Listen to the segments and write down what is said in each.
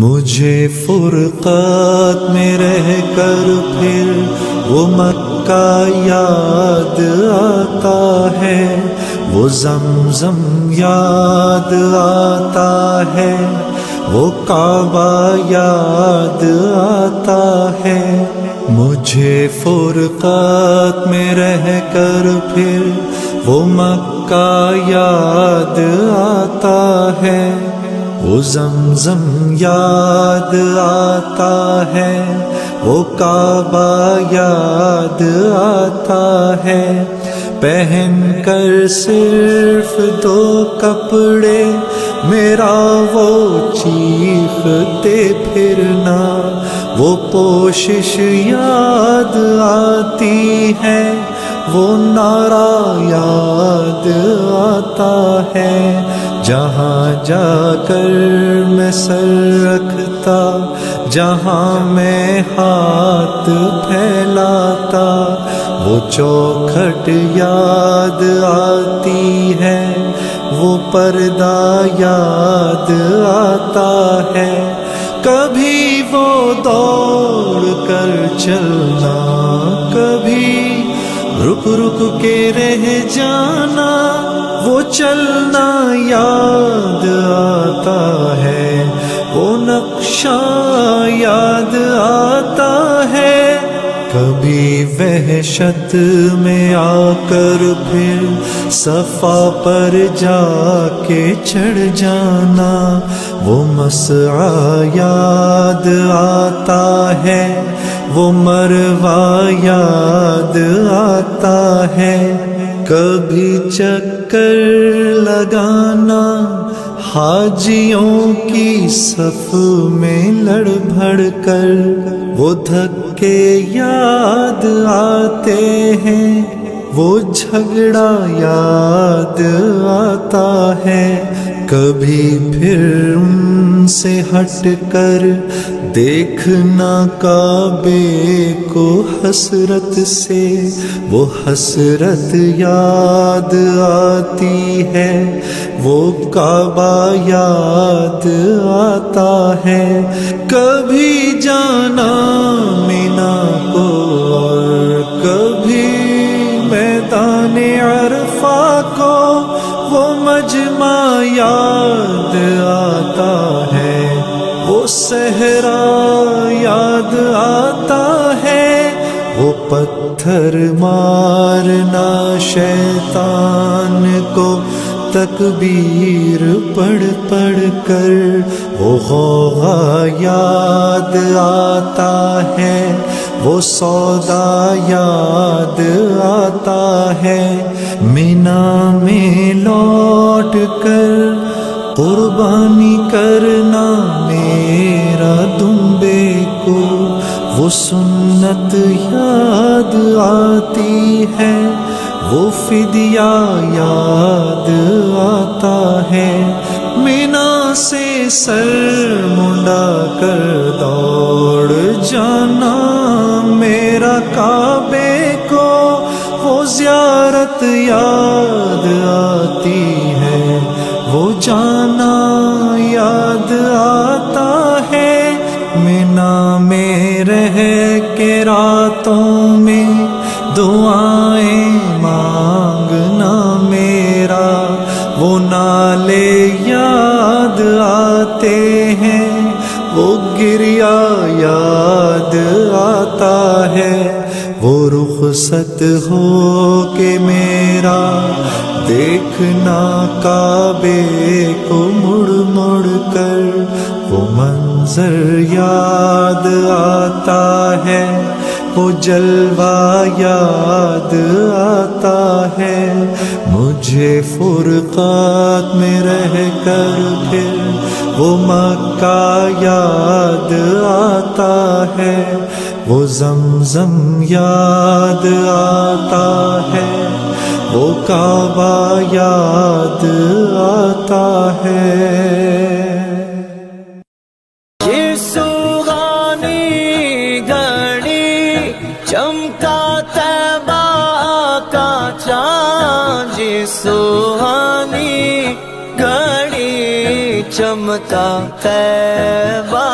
مجھے فرقت میں رہ کر پھر وہ مکہ یاد آتا ہے، وہ زمزم یاد آتا ہے، وہ کعبہ یاد آتا ہے۔ مجھے فرقت میں رہ کر پھر وہ مکہ یاد آتا ہے، وہ زمزم یاد آتا ہے، وہ کعبہ یاد آتا ہے۔ پہن کر صرف دو کپڑے میرا وہ چیختے پھرنا، وہ پوشش یاد آتی ہے، وہ نعرہ یاد آتا ہے۔ جہاں جا کر میں سر رکھتا، جہاں میں ہاتھ پھیلاتا، وہ چوکھٹ یاد آتی ہے، وہ پردہ یاد آتا ہے۔ کبھی وہ دوڑ کر چلنا، کبھی رک رک کے رہ جانا، وہ چلنا یاد آتا ہے، وہ نقشہ یاد آتا ہے۔ کبھی وحشت میں آ کر پھر صفا پر جا کے چڑھ جانا، وہ مسعی یاد آتا ہے، وہ مروہ یاد آتا ہے۔ کبھی چکر لگانا حاجیوں کی صف میں لڑ بھڑ کر، وہ دھکے یاد آتے ہیں، وہ جھگڑا یاد آتا ہے۔ کبھی پھر ان سے ہٹ کر دیکھنا کعبے کو حسرت سے، وہ حسرت یاد آتی ہے، وہ کعبہ یاد آتا ہے۔ کبھی جانا مینا کو اور کبھی میدان عرفہ کو، وہ مجمع یاد آتا ہے، وہ صحرا یاد آتا ہے، وہ پتھر مارنا شیطان کو تکبیر پڑھ پڑھ کر، وہ غوغا یاد آتا ہے، وہ سودا یاد آتا ہے۔ مینا میں لوٹ کر قربانی کرنا میرا دمبے کو، وہ سنت یاد آتی ہے، وہ فدیہ یاد آتا ہے۔ مینا سے سر منڈا کر دوڑ جانا میرا کعبے کو، وہ زیارت یاد آتی ہے، وہ جانا یاد آتا ہے۔ مینا میں رہ کے راتوں میں دعائیں مانگنا میرا، وہ نالے یاد آتے ہیں، وہ گریا یاد آتا ہے۔ وہ رخصت ہو کے میرا دیکھنا کعبے کو مڑ مڑ کر، وہ منظر یاد آتا ہے، وہ جلوہ یاد آتا ہے۔ مجھے فرقت میں رہ کر پھر وہ مکہ یاد آتا ہے، وہ زمزم یاد آتا ہے، وہ کعبہ یاد آتا ہے۔ یہ سوغانی گھڑی چمکا طیبہ کا چاند، یہ سوہانی گھڑی چمکا طیبہ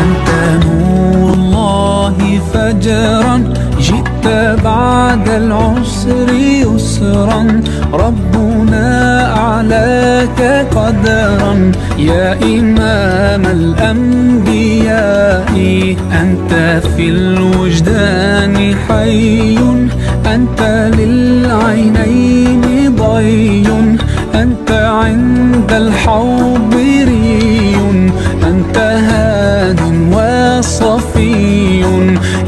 أنت نور الله فجرا جئت بعد العسر يسرا ربنا أعلاك قدرا يا إمام الأنبياء أنت في الوجدان حي أنت للعينين ضي أنت عند الحوض ري أنت هاد وصفي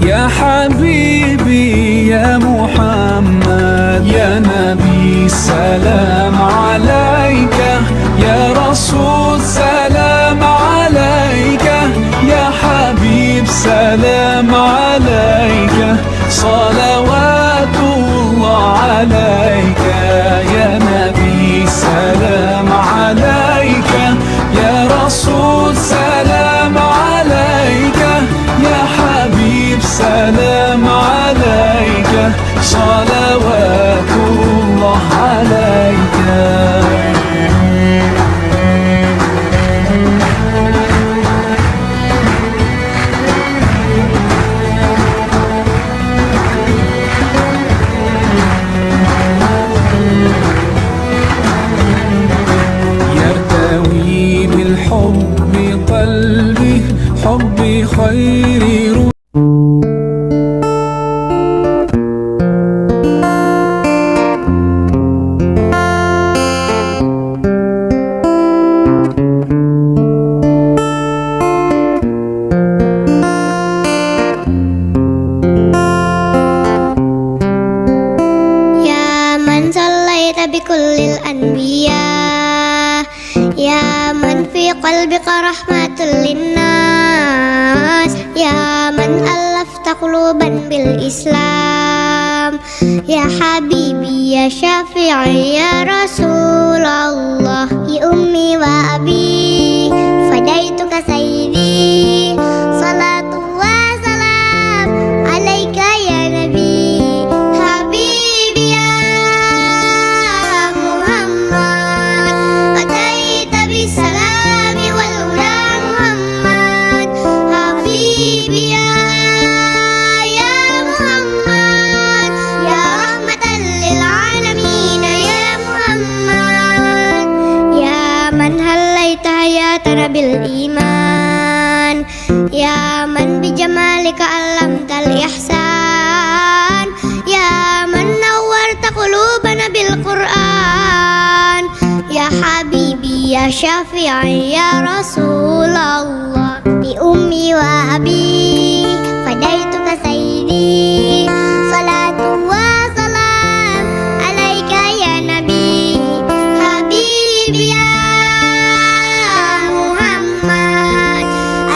يا حبيبي يا محمد يا نبي سلام عليك يا رسول سلام عليك يا حبيب سلام عليك صلوات الله عليك يا نبي سلام عليك يا رسول سلام عليك يا حبيب سلام عليك صلوات الله عليك يرتوي بالحب قلبي حبي خير يا من صليت بكل الأنبياء يا من في قلبك رحمة للناس يا من ألفت قلوبا بالإسلام يا حبيبي يا شافعي يا رسول الله بأمي وأبي فديتك سيدي صلاة وسلام عليك يا نبي حبيبي يا محمد أتيت بالسلام والهدى محمد حبيبي يا محمد يا رحمة للعالمين يا محمد يا من هليت حياتنا بالإيمان يا من بجمالك علمت الإحسان يا من نورت قلوبنا بالقرآن يا حبيبي يا شافعي يا رسول الله بأمي وأبي فديتك سيدي صلاة وسلام عليك يا نبي حبيبي يا محمد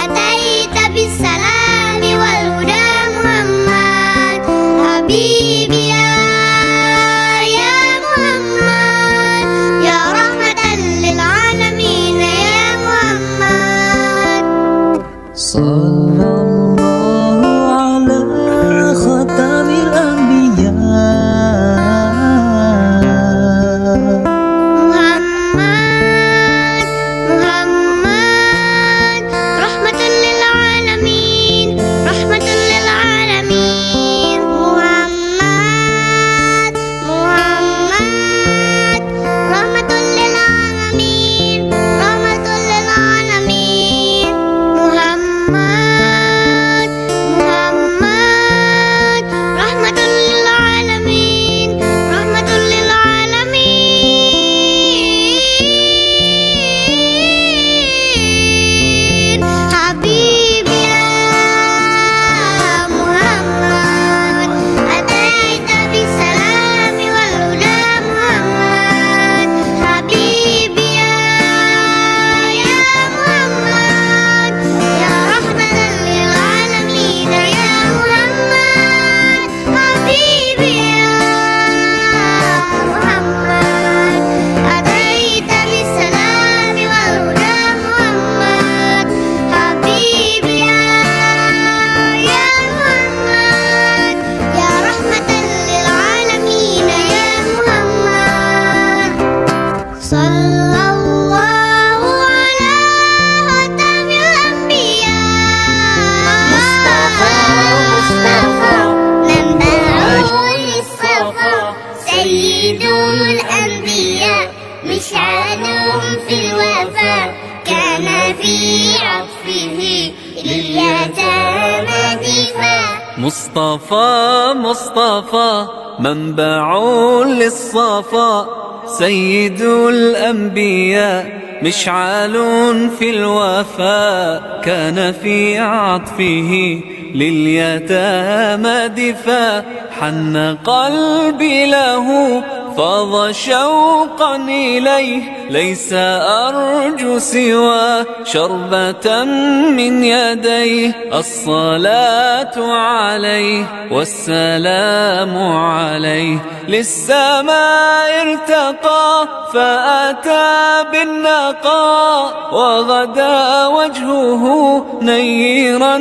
أتيت بالسلام والهدى محمد حبيبي يا محمد يا رحمة للعالمين يا محمد صلى الله صلى الله على خاتم الأنبياء مصطفى منبع للصفا سيد الأنبياء مشعلهم في الوفاء كان في عطفه لليتامى دفاع مصطفى منبع للصفا سيد الأنبياء مشعل في الوفاء كان في عطفه لليتامى دفاع حن قلبي له فاض شوقا إليه ليس أرجو سوى شربة من يديه الصلاة عليه والسلام عليه للسماء ارتقى فأتى بالنقاء وغدا وجهه نيرا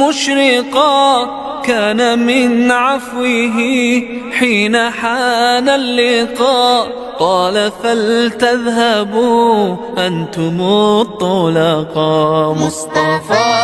مشرقا كان من عفوه حين حان اللقاء قال فلتذهبوا أنتم الطلقاء مصطفى